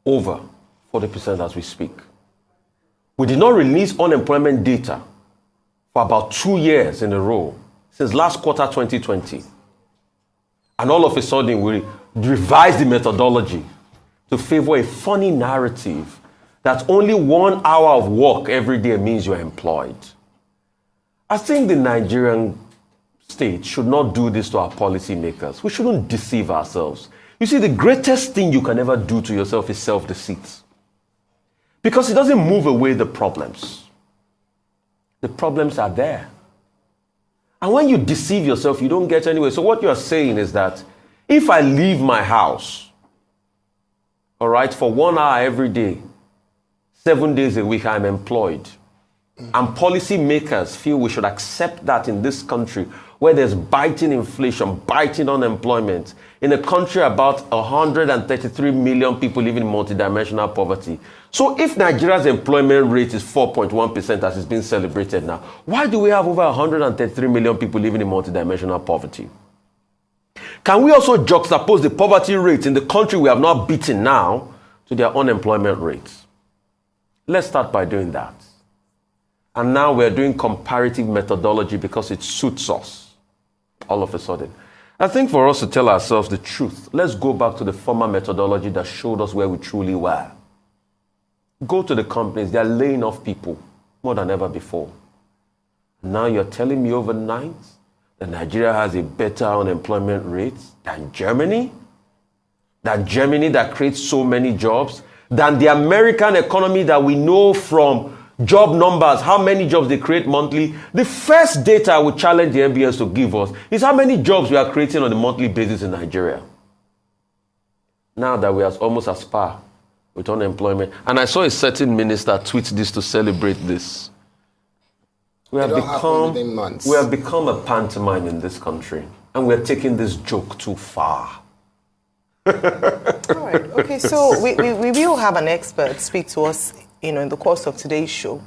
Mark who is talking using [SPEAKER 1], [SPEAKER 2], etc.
[SPEAKER 1] over 40% as we speak. We did not release unemployment data for about 2 years in a row, since last quarter 2020. And all of a sudden, we revised the methodology to favor a funny narrative that only 1 hour of work every day means you're employed. I think the Nigerian state should not do this to our policymakers. We shouldn't deceive ourselves. You see, the greatest thing you can ever do to yourself is self-deceit. Because it doesn't move away the problems. The problems are there. And when you deceive yourself, you don't get anywhere. So what you're saying is that if I leave my house, all right, for 1 hour every day, 7 days a week, I'm employed. And policymakers feel we should accept that in this country where there's biting inflation, biting unemployment, in a country about 133 million people living in multidimensional poverty. So if Nigeria's employment rate is 4.1% as it's been celebrated now, why do we have over 133 million people living in multidimensional poverty? Can we also juxtapose the poverty rates in the country we have not beaten now to their unemployment rates? Let's start by doing that. And now we're doing comparative methodology because it suits us all of a sudden. I think for us to tell ourselves the truth, let's go back to the former methodology that showed us where we truly were. Go to the companies, they're laying off people more than ever before. Now you're telling me overnight that Nigeria has a better unemployment rate than Germany? Than Germany that creates so many jobs? Than the American economy that we know from job numbers, how many jobs they create monthly? The first data I would challenge the MBS to give us is how many jobs we are creating on a monthly basis in Nigeria. Now that we are almost as par with unemployment. And I saw a certain minister tweet this to celebrate this. We have become a pantomime in this country. And we're taking this joke too far.
[SPEAKER 2] All right. Okay, so we will have an expert speak to us, in the course of today's show.